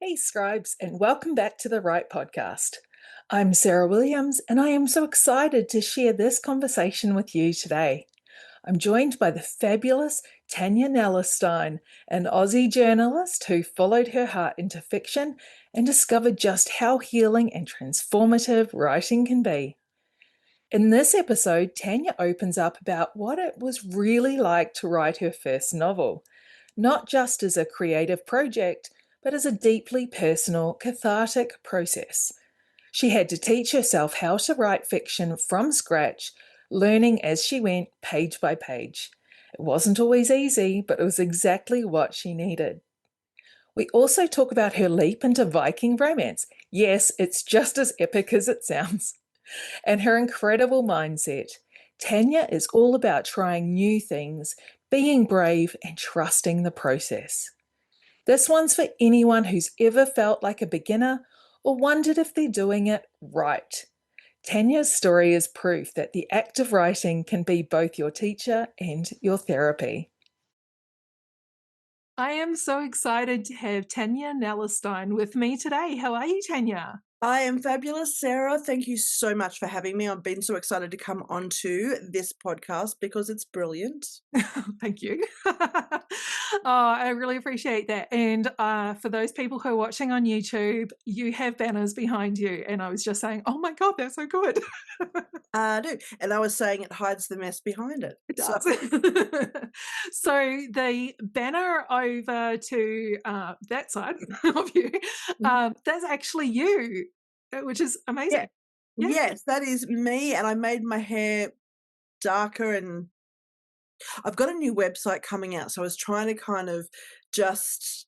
Hey, scribes, and welcome back to the Right Podcast. I'm Sarah Williams, and I am so excited to share this conversation with you today. I'm joined by the fabulous Tanya Nellestein, an Aussie journalist who followed her heart into fiction and discovered just how healing and transformative writing can be. In this episode, Tanya opens up about what it was really like to write her first novel, not just as a creative project, but as a deeply personal, cathartic process. She had to teach herself how to write fiction from scratch, learning as she went, page by page. It wasn't always easy, but it was exactly what she needed. We also talk about her leap into Viking romance. Yes, it's just as epic as it sounds, and her incredible mindset. Tanya is all about trying new things, being brave, and trusting the process. This one's for anyone who's ever felt like a beginner or wondered if they're doing it right. Tanya's story is proof that the act of writing can be both your teacher and your therapy. I am so excited to have Tanya Nellestein with me today. How are you, Tanya? I am fabulous, Sarah. Thank you so much for having me. I've been so excited to come onto this podcast because it's brilliant. Thank you. I really appreciate that. And for those people who are watching on YouTube, you have banners behind you. And I was just saying, oh my God, that's so good. I do. And I was saying it hides the mess behind it. It So, does. So the banner over to that side of you, that's actually you, which is yeah. amazing. Yeah. Yes, that is me. And I made my hair darker, and I've got a new website coming out. So I was trying to kind of just,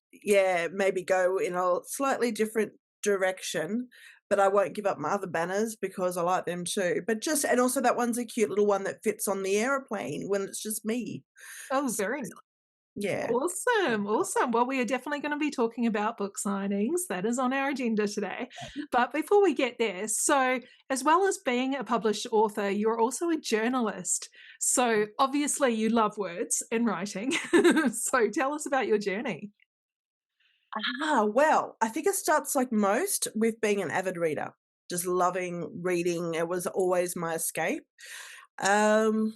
maybe go in a slightly different direction. But I won't give up my other banners because I like them too. But just, and also that one's a cute little one that fits on the aeroplane when it's just me. Oh, So, very nice. yeah. Awesome, awesome. Well, we are definitely going to be talking about book signings. That is on our agenda today. But before we get there, so as well as being a published author, you're also a journalist. So obviously, you love words and writing. So tell us about your journey. Well, I think it starts like most with being an avid reader, just loving reading. It was always my escape. Um,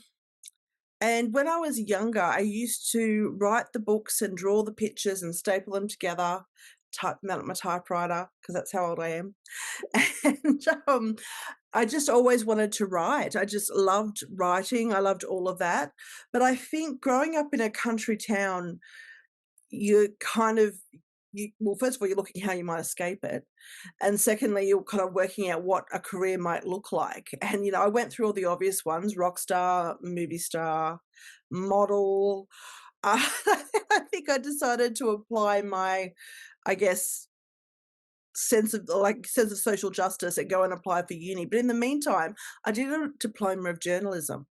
and when I was younger, I used to write the books and draw the pictures and staple them together, type them out at my typewriter because that's how old I am. And I just always wanted to write. I just loved writing. I loved all of that. But I think growing up in a country town, you kind of well, first of all, you're looking how you might escape it, and secondly, you're kind of working out what a career might look like. And I went through all the obvious ones: rock star, movie star, model. I think I decided to apply my, I guess, sense of social justice and go and apply for uni. But in the meantime, I did a diploma of journalism.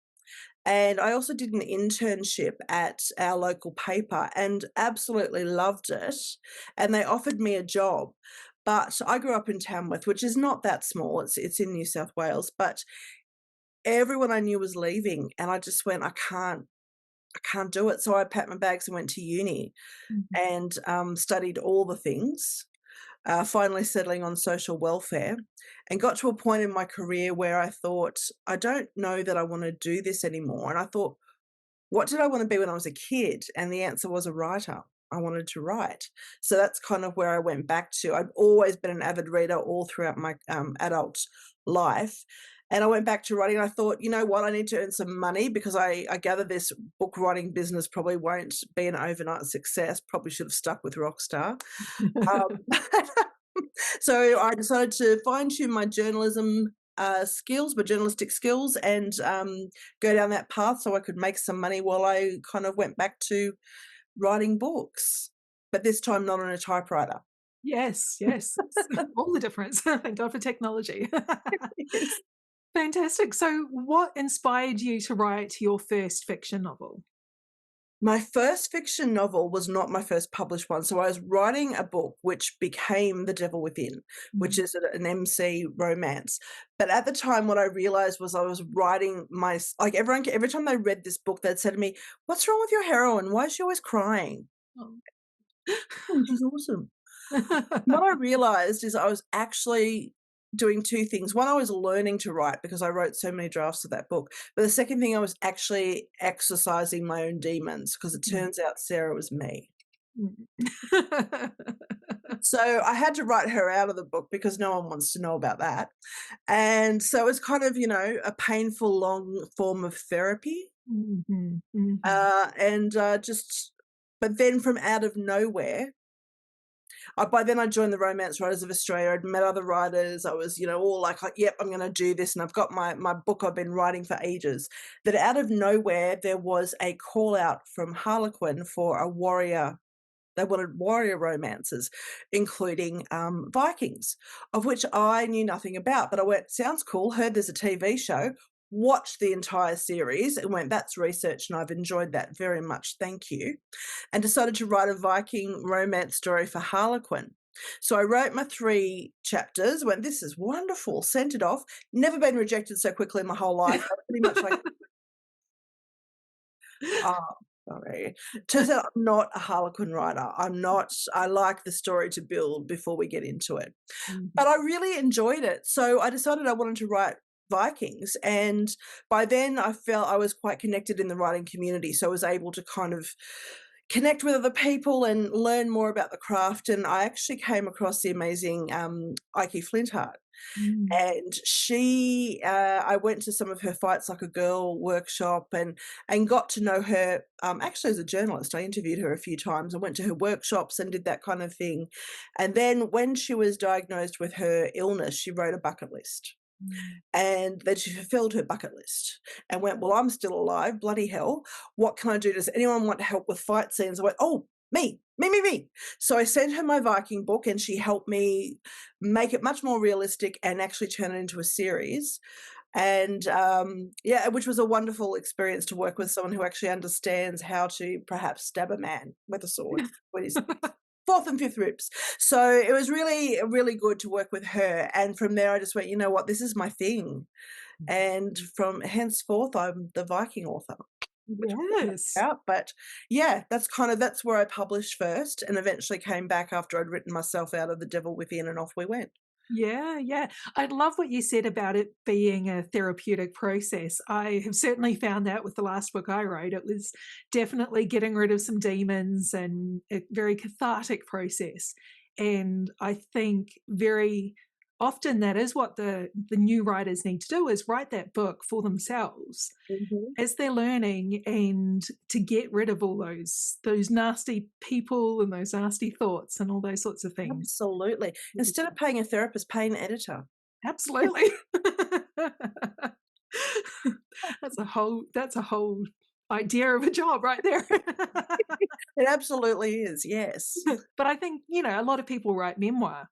And I also did an internship at our local paper and absolutely loved it. And they offered me a job. But I grew up in Tamworth, which is not that small. It's in New South Wales. But everyone I knew was leaving. And I just went, I can't do it. So I packed my bags and went to uni Mhm. and studied all the things, finally settling on social welfare, and got to a point in my career where I thought, I don't know that I want to do this anymore. And I thought, what did I want to be when I was a kid? And the answer was a writer. I wanted to write. So that's kind of where I went back to. I've always been an avid reader all throughout my adult life. And I went back to writing. And I thought, you know what? I need to earn some money because I gather this book writing business probably won't be an overnight success. Probably should have stuck with Rockstar. Um, so I decided to fine tune my journalism skills, my journalistic skills, and go down that path so I could make some money while I kind of went back to writing books, but this time not on a typewriter. Yes, yes. All the difference. Thank God for technology. Fantastic. So, what inspired you to write your first fiction novel? My first fiction novel was not my first published one. So I was writing a book which became The Devil Within, which Mhm. is an MC romance. But at the time, what I realized was I was writing like every time they read this book, they'd say to me, "What's wrong with your heroine? Why is she always crying?" Oh. "Oh, she's awesome." What I realized is I was actually doing 2 things. One, I was learning to write because I wrote so many drafts of that book. But the second thing, I was actually exercising my own demons because it Mm, turns out Sarah was me. mm. So I had to write her out of the book because no one wants to know about that. And so it was kind of, a painful long form of therapy. Mhm, mhm. Just but then from out of nowhere, by then I joined the Romance Writers of Australia. I'd met other writers. I was, all like, "Yep, I'm gonna do this," and I've got my book I've been writing for ages. That out of nowhere, there was a call out from Harlequin for a warrior. They wanted warrior romances, including, Vikings, of which I knew nothing about, but I went, "Sounds cool," heard there's a TV show, watched the entire series and went, "That's research, and I've enjoyed that very much, thank you," and decided to write a Viking romance story for Harlequin. So I wrote my 3 chapters, went, "This is wonderful," sent it off, never been rejected so quickly in my whole life. I pretty much like, oh, sorry. Turns out I'm not a Harlequin writer. I'm not. I like the story to build before we get into it. Mhm, But I really enjoyed it. So I decided I wanted to write Vikings. And by then I felt I was quite connected in the writing community. So I was able to kind of connect with other people and learn more about the craft. And I actually came across the amazing Ike Flintheart. mm, And I went to some of her Fights Like a Girl workshop and got to know her, actually as a journalist. I interviewed her a few times and went to her workshops and did that kind of thing. And then when she was diagnosed with her illness, she wrote a bucket list. mm, And then she fulfilled her bucket list and went, "Well, I'm still alive, bloody hell. What can I do? Does anyone want help with fight scenes?" I went, "Oh, me, me, me, me." So I sent her my Viking book and she helped me make it much more realistic and actually turn it into a series. And yeah, which was a wonderful experience to work with someone who actually understands how to perhaps stab a man with a sword when he's fourth and fifth ribs. So it was really, really good to work with her. And from there, I just went, you know what, this is my thing. And from henceforth, I'm the Viking author, which we'll talk Yes. about. But yeah, that's where I published first, and eventually came back after I'd written myself out of The Devil Within, and off we went. Yeah, yeah. I love what you said about it being a therapeutic process. I have certainly found that with the last book I wrote. It was definitely getting rid of some demons and a very cathartic process. And I think very often that is what the new writers need to do is write that book for themselves Mhm. as they're learning and to get rid of all those nasty people and those nasty thoughts and all those sorts of things. Absolutely. Instead of paying a therapist, pay an editor. Absolutely. That's a whole idea of a job right there. It absolutely is, yes. But I think, a lot of people write memoir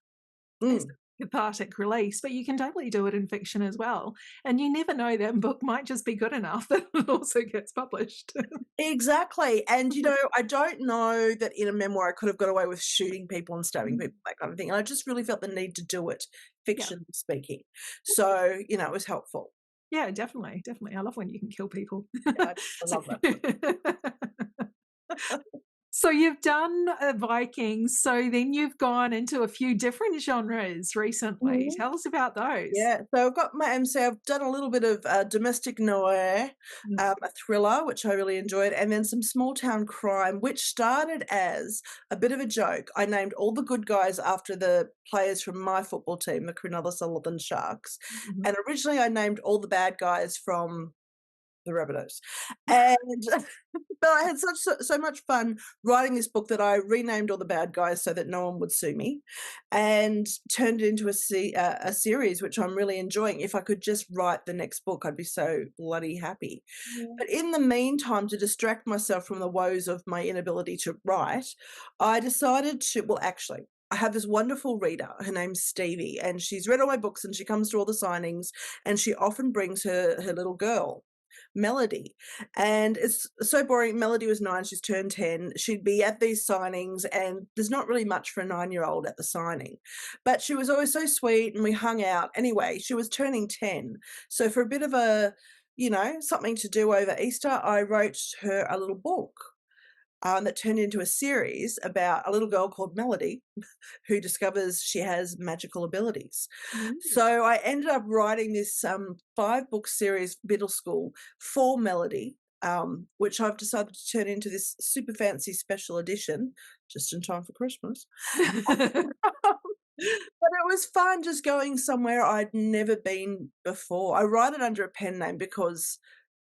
as Mm. a cathartic release, but you can totally do it in fiction as well. And you never know, that book might just be good enough that it also gets published. Exactly, and, I don't know that in a memoir I could have got away with shooting people and stabbing Mm. people, that kind of thing, and I just really felt the need to do it, Yeah. fiction speaking. So, it was helpful. Yeah, definitely, definitely. I love when you can kill people. Yeah, I So love that too. so you've done, Vikings, so then you've gone into a few different genres recently. Mhm. Tell us about those. Yeah, so I've got so I've done a little bit of, domestic noir, Mm, a thriller, which I really enjoyed, and then some small town crime, which started as a bit of a joke. I named all the good guys after the players from my football team, the Cronulla Sullivan Sharks, mhm. and originally I named all the bad guys from the Rabbitohs, and but I had so much fun writing this book that I renamed all the bad guys so that no one would sue me, and turned it into a series, which I'm really enjoying. If I could just write the next book, I'd be so bloody happy. Yeah. But in the meantime, to distract myself from the woes of my inability to write, I decided to actually, I have this wonderful reader. Her name's Stevie, and she's read all my books and she comes to all the signings, and she often brings her little girl, Melody. And it's so boring. Melody was 9, she's turned 10. She'd be at these signings, and there's not really much for a 9-year-old at the signing. But she was always so sweet, and we hung out. Anyway, she was turning 10. So for a bit of something to do over Easter, I wrote her a little book. that turned into a series about a little girl called Melody who discovers she has magical abilities. So I ended up writing this 5-book series, middle school, for Melody, which I've decided to turn into this super fancy special edition just in time for Christmas. But it was fun just going somewhere I'd never been before. I write it under a pen name because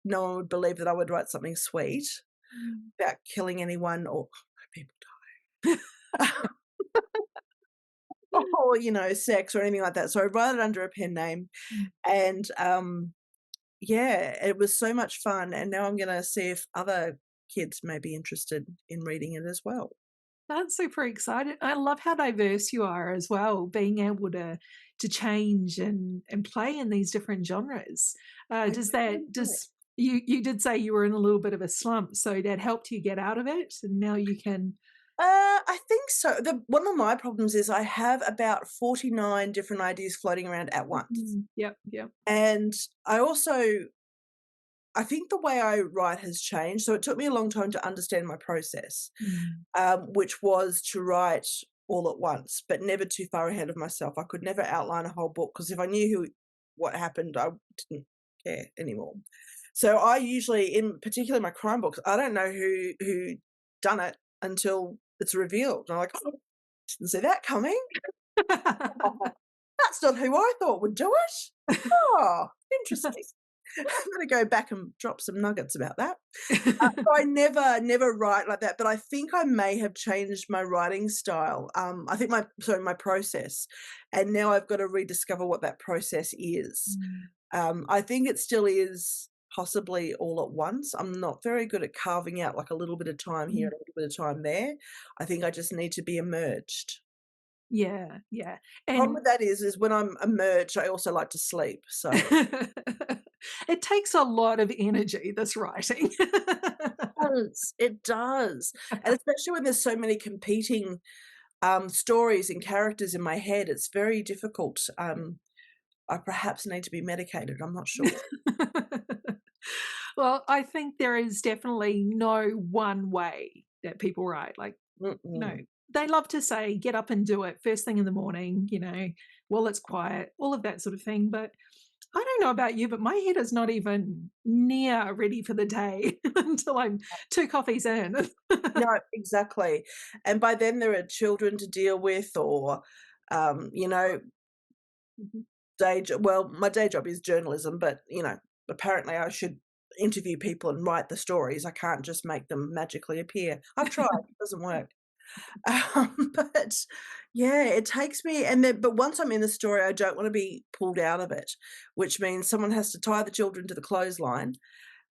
no one would believe that I would write something sweet about killing anyone or people die. Or, sex or anything like that. So I write it under a pen name and, yeah, it was so much fun, and now I'm gonna see if other kids may be interested in reading it as well. That's super exciting. I love how diverse you are as well, being able to change and play in these different genres. I Does really that enjoy it. does you did say you were in a little bit of a slump, so that helped you get out of it, and now you can. I think so. One of my problems is I have about 49 different ideas floating around at once. Yep, yep. And I think the way I write has changed. So it took me a long time to understand my process, which was to write all at once, but never too far ahead of myself. I could never outline a whole book because if I knew what happened, I didn't care anymore. So I usually, in particular my crime books, I don't know who done it until it's revealed. And I'm like, oh, didn't see that coming. Oh, that's not who I thought would do it. Oh, interesting. I'm going to go back and drop some nuggets about that. So I never write like that, but I think I may have changed my writing style. I think my process, and now I've got to rediscover what that process is. I think it still is possibly all at once. I'm not very good at carving out like a little bit of time here and a little bit of time there. I think I just need to be emerged. Yeah, yeah. Problem And with that is when I'm emerged, I also like to sleep. So it takes a lot of energy, this writing. it does, and especially when there's so many competing stories and characters in my head, it's very difficult. I perhaps need to be medicated. I'm not sure. Well, I think there is definitely no one way that people write. Like, Mm-mm. they love to say, get up and do it first thing in the morning, while it's quiet, all of that sort of thing. But I don't know about you, but my head is not even near ready for the day until I'm 2 coffees in. No, exactly. And by then there are children to deal with, or you know, my day job is journalism, but apparently I should interview people and write the stories. I can't just make them magically appear. I've tried, it doesn't work. But yeah, it takes me, but once I'm in the story, I don't want to be pulled out of it, which means someone has to tie the children to the clothesline.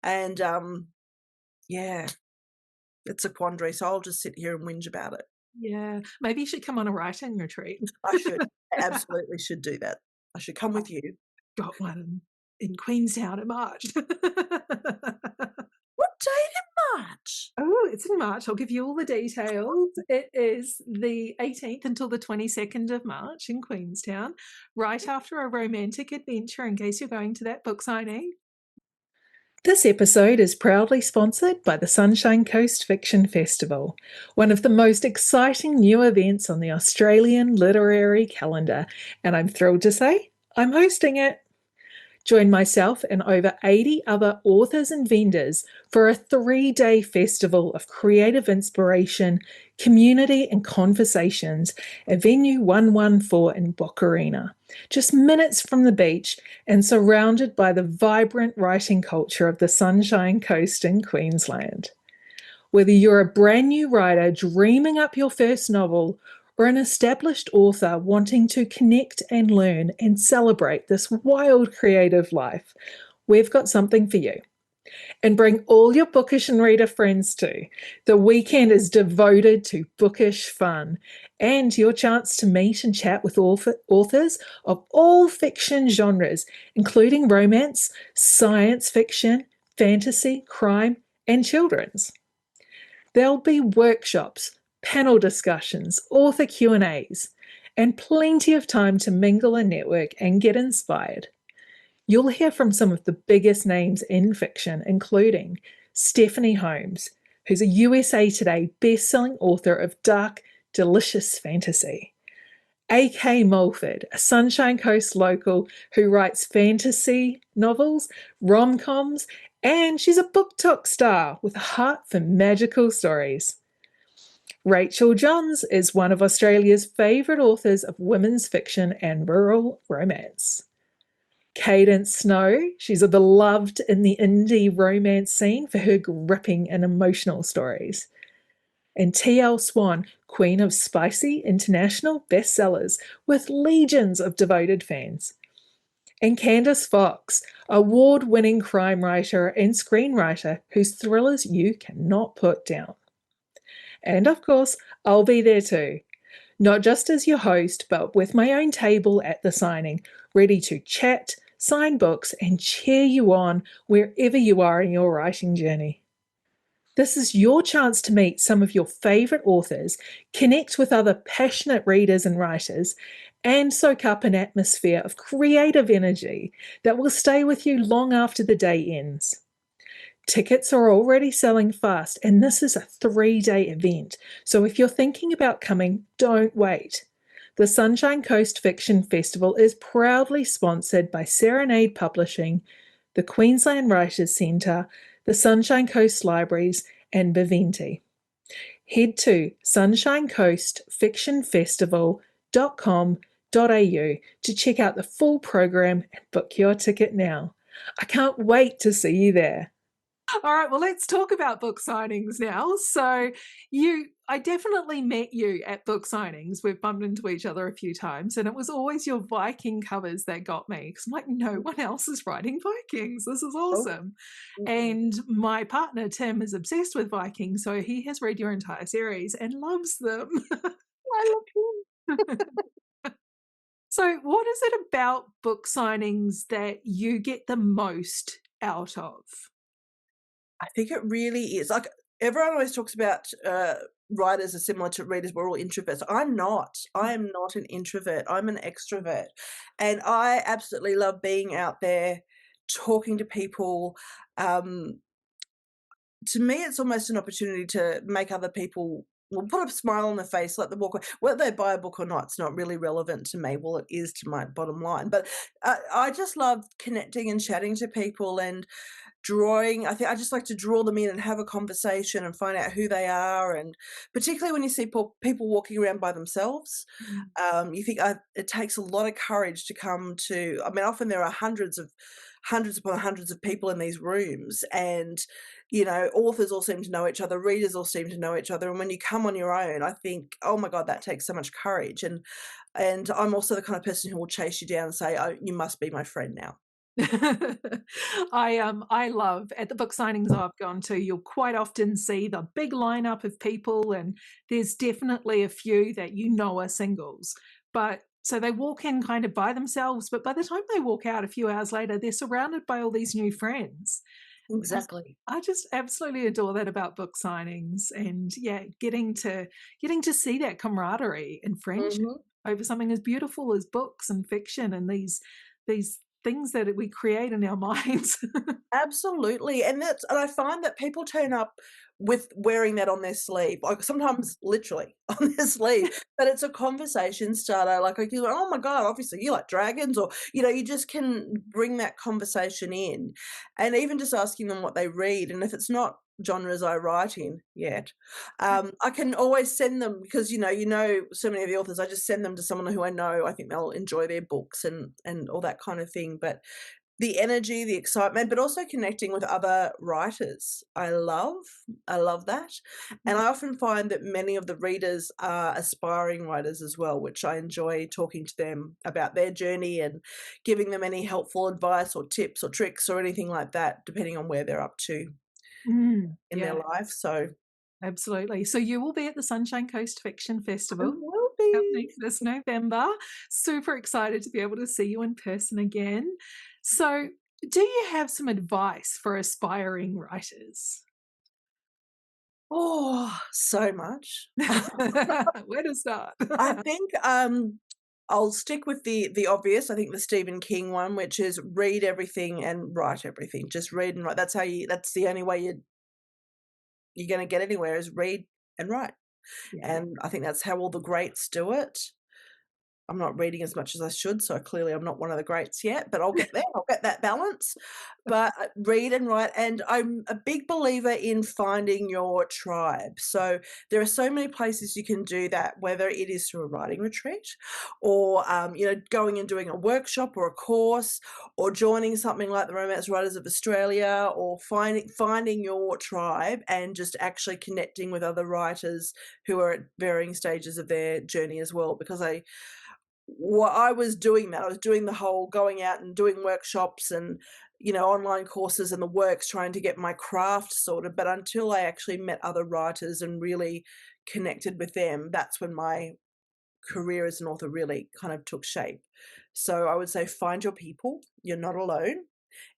And yeah, it's a quandary. So I'll just sit here and whinge about it. Yeah, maybe you should come on a writing retreat. I should. I absolutely should do that. I should come with you. Got one in Queenstown in March. What date in March? Oh, it's in March. I'll give you all the details. It is the 18th until the 22nd of March in Queenstown, right after a romantic adventure, in case you're going to that book signing. This episode is proudly sponsored by the Sunshine Coast Fiction Festival, one of the most exciting new events on the Australian literary calendar, and I'm thrilled to say I'm hosting it. Join myself and over 80 other authors and vendors for a 3-day festival of creative inspiration, community, and conversations at Venue 114 in Bocarina, just minutes from the beach and surrounded by the vibrant writing culture of the Sunshine Coast in Queensland. Whether you're a brand new writer dreaming up your first novel, or an established author wanting to connect and learn and celebrate this wild creative life, we've got something for you. And bring all your bookish and reader friends too. The weekend is devoted to bookish fun and your chance to meet and chat with authors of all fiction genres, including romance, science fiction, fantasy, crime, and children's. There'll be workshops, panel discussions, author Q&As, and plenty of time to mingle and network and get inspired. You'll hear from some of the biggest names in fiction, including Stephanie Holmes, who's a USA Today best-selling author of dark, delicious fantasy. A.K. Mulford, a Sunshine Coast local who writes fantasy novels, rom-coms, and she's a BookTok star with a heart for magical stories. Rachel Johns is one of Australia's favourite authors of women's fiction and rural romance. Cadence Snow, she's beloved in the indie romance scene for her gripping and emotional stories. And T.L. Swan, queen of spicy international bestsellers with legions of devoted fans. And Candice Fox, award-winning crime writer and screenwriter whose thrillers you cannot put down. And of course, I'll be there too, not just as your host, but with my own table at the signing, ready to chat, sign books, and cheer you on wherever you are in your writing journey. This is your chance to meet some of your favourite authors, connect with other passionate readers and writers, and soak up an atmosphere of creative energy that will stay with you long after the day ends. Tickets are already selling fast, and this is a 3-day event. So if you're thinking about coming, don't wait. The Sunshine Coast Fiction Festival is proudly sponsored by Serenade Publishing, the Queensland Writers Centre, the Sunshine Coast Libraries, and Baventi. Head to sunshinecoastfictionfestival.com.au to check out the full program and book your ticket now. I can't wait to see you there. All right, well, let's talk about book signings now. So I definitely met you at book signings. We've bumped into each other a few times, and it was always your Viking covers that got me. Because I'm like, no one else is writing Vikings. This is awesome. And my partner, Tim, is obsessed with Vikings, so he has read your entire series and loves them. I love him. So what is it about book signings that you get the most out of? I think it really is. Like, everyone always talks about, writers are similar to readers, we're all introverts. I'm not. I am not an introvert, I'm an extrovert, and I absolutely love being out there, talking to people. To me, it's almost an opportunity to make other people well, put a smile on their face, let them walk away. Whether they buy a book or not, it's not really relevant to me. Well, it is to my bottom line, but, I just love connecting and chatting to people and drawing. I just like to draw them in and have a conversation and find out who they are, and particularly when you see people walking around by themselves, you think, it takes a lot of courage to come to. I mean, often there are hundreds upon hundreds of people in these rooms, and, authors all seem to know each other, readers all seem to know each other, and when you come on your own, I think, "Oh my god, that takes so much courage," and I'm also the kind of person who will chase you down and say, "Oh, you must be my friend now." I love at the book signings I've gone to, you'll quite often see the big lineup of people, and there's definitely a few that are singles. But so they walk in kind of by themselves, but by the time they walk out a few hours later, they're surrounded by all these new friends. Exactly. I just absolutely adore that about book signings, and yeah, getting to see that camaraderie and friendship Mhm. over something as beautiful as books and fiction and these things that we create in our minds. Absolutely, and I find that people turn up with wearing that on their sleeve, like, sometimes literally on their sleeve, but it's a conversation starter, like, you go, "Oh my god, obviously you like dragons," or, you just can bring that conversation in, and even just asking them what they read, and if it's not genres I write in yet, I can always send them because, so many of the authors, I just send them to someone who I know I think they'll enjoy their books and all that kind of thing, but the energy, the excitement, but also connecting with other writers. I love that, and I often find that many of the readers are aspiring writers as well, which I enjoy talking to them about their journey and giving them any helpful advice or tips or tricks or anything like that, depending on where they're up to in their Yeah, life, so absolutely. So you will be at the Sunshine Coast Fiction I Festival will happening be. this November. Super excited to be able to see you in person again. So, do you have some advice for aspiring writers? Oh, so much. Where to start? I think, I'll stick with the obvious, I think the Stephen King one, which is read everything and write everything. Just read and write. That's the only way you're going to get anywhere is read and write. Yeah. And I think that's how all the greats do it. I'm not reading as much as I should, so clearly I'm not one of the greats yet, but I'll get there. I'll get that balance. But read and write, and I'm a big believer in finding your tribe. So there are so many places you can do that, whether it is through a writing retreat, or going and doing a workshop or a course, or joining something like the Romance Writers of Australia, or finding your tribe and just actually connecting with other writers who are at varying stages of their journey as well. Because I was doing that. I was doing the whole going out and doing workshops and, online courses and the works, trying to get my craft sorted. But until I actually met other writers and really connected with them, that's when my career as an author really kind of took shape. So I would say find your people. You're not alone.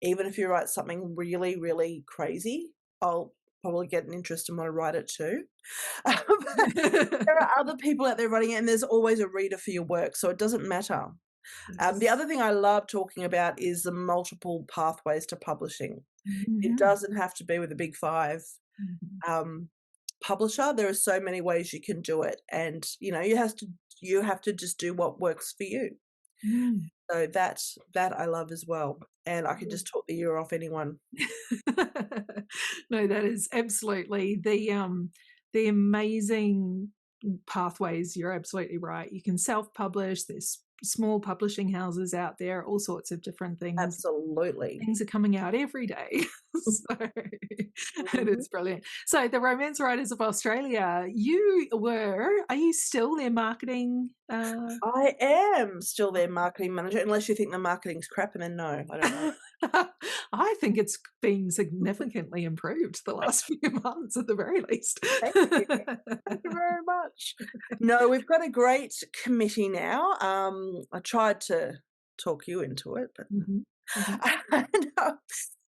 Even if you write something really, really crazy, I'll probably get an interest and want to write it too. There are other people out there writing it, and there's always a reader for your work, so it doesn't matter. The Yes. other thing I love talking about is the multiple pathways to publishing. It Mhm. doesn't have to be with a big 5 Mhm. um, publisher. There are so many ways you can do it, and you have to just do what works for you. Mm. So that I love as well, and I can Yeah. just talk the ear off anyone. No, that is absolutely the amazing pathways. You're absolutely right. You can self-publish. There's small publishing houses out there, all sorts of different things. Absolutely. Things are coming out every day. So it Mhm. is brilliant. So the Romance Writers of Australia, are you still their marketing I am still their marketing manager, unless you think the marketing's crap, and then no, I don't know. I think it's been significantly improved the last few months at the very least. Thank you. Thank you very much. No, we've got a great committee now. I tried to talk you into it, but Mhm, mhm. no.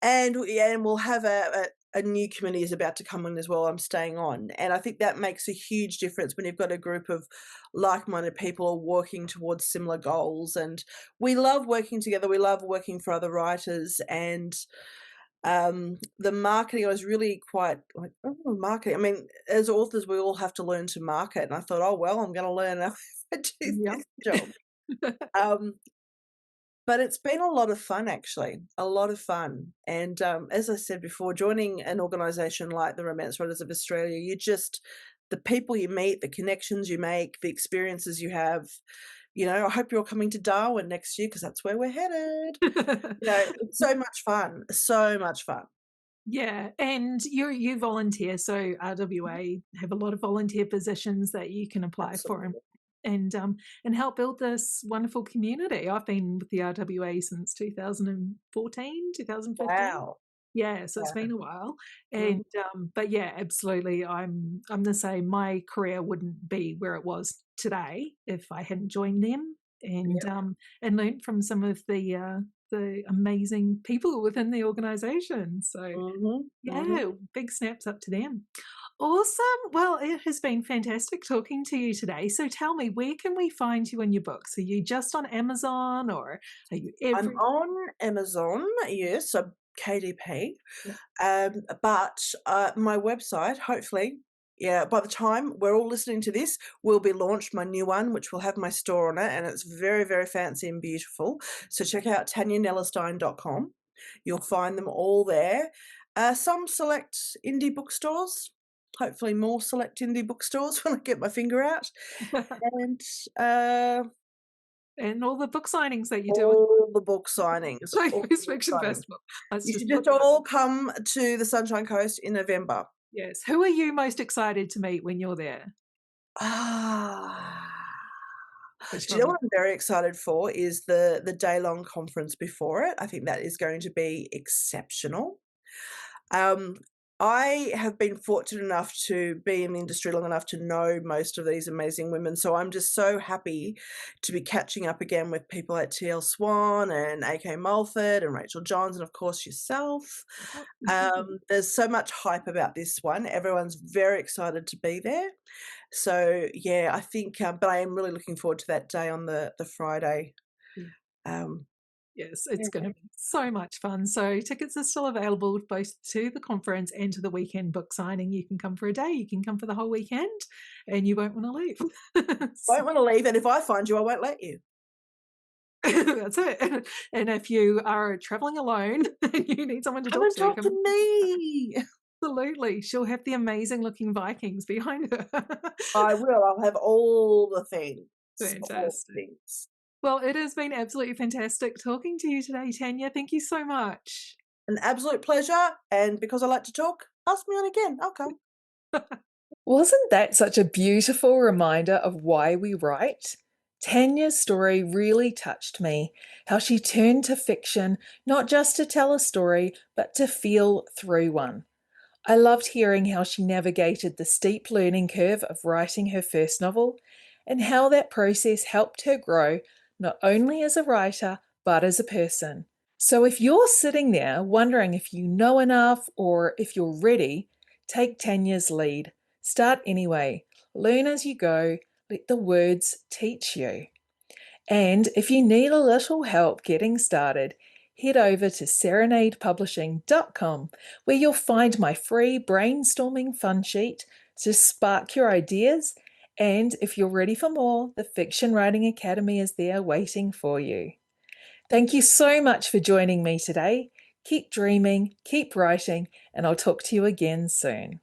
And we'll have a new committee is about to come on as well. I'm staying on, and I think that makes a huge difference when you've got a group of like-minded people all working towards similar goals. And we love working together. We love working for other writers, and the marketing, I was really quite like, "Oh, marketing." I mean, as authors, we all have to learn to market, and I thought, "Oh, well, I'm gonna learn how to do Yep. this job." Um, but it's been a lot of fun, actually, a lot of fun, and, as I said before, joining an organisation like the Romance Writers of Australia, the people you meet, the connections you make, the experiences you have, I hope you're all coming to Darwin next year because that's where we're headed. It's so much fun, so much fun. Yeah, and you volunteer, so Mhm. RWA have a lot of volunteer positions that you can apply for Absolutely. and help build this wonderful community. I've been with the RWA since 2014, 2015. Wow. Yeah, so it's Yeah. been a while, Mhm. and, but yeah, absolutely, I'm the same. My career wouldn't be where it was today if I hadn't joined them and learned from some of the amazing people within the organisation. So Mhm, mhm. yeah, big snaps up to them. Awesome. Well, it has been fantastic talking to you today. So tell me, where can we find you and your books? Are you just on Amazon or are you I'm every on Amazon, yes, so KDP, Yeah. but, my website, hopefully, yeah, by the time we're all listening to this, will be launched, my new one, which will have my store on it, and it's very, very fancy and beautiful. So check out TanyaNellestein.com. You'll find them all there. Some select indie bookstores, hopefully more select indie bookstores when I get my finger out, and, uh and all the book signings that you're doing. all the book signings, Like all the Post book Fiction signings. Festival. Let's You just should put just that. all come to the Sunshine Coast in November. Yes. Who are you most excited to meet when you're there? Ah. Which Do you know one? what I'm very excited for is the day-long conference before it. I think that is going to be exceptional. Um, I have been fortunate enough to be in the industry long enough to know most of these amazing women, so I'm just so happy to be catching up again with people like TL Swan and AK Mulford and Rachel Johns and, of course, yourself. Yep. There's so much hype about this one. Everyone's very excited to be there. So, yeah, I think, but I am really looking forward to that day on the Friday. Yeah. Um, Yes, it's going to Yeah. be so much fun. So tickets are still available both to the conference and to the weekend book signing. You can come for a day, you can come for the whole weekend, and you won't want to leave. Won't want to leave, and if I find you, I won't let you. That's it. And if you are traveling alone and you need someone to Come talk and to, talk to come. me. Absolutely. She'll have the amazing looking Vikings behind her. I will. I'll have all the things. All the Fantastic. things. Well, it has been absolutely fantastic talking to you today, Tanya. Thank you so much. An absolute pleasure. And because I like to talk, ask me on again. I'll come. Wasn't that such a beautiful reminder of why we write? Tanya's story really touched me, how she turned to fiction not just to tell a story, but to feel through one. I loved hearing how she navigated the steep learning curve of writing her first novel and how that process helped her grow not only as a writer, but as a person. So if you're sitting there wondering if you know enough or if you're ready, take Tanya's lead. Start anyway. Learn as you go. Let the words teach you. And if you need a little help getting started, head over to serenadepublishing.com where you'll find my free brainstorming fun sheet to spark your ideas. And if you're ready for more, the Fiction Writing Academy is there waiting for you. Thank you so much for joining me today. Keep dreaming, keep writing, and I'll talk to you again soon.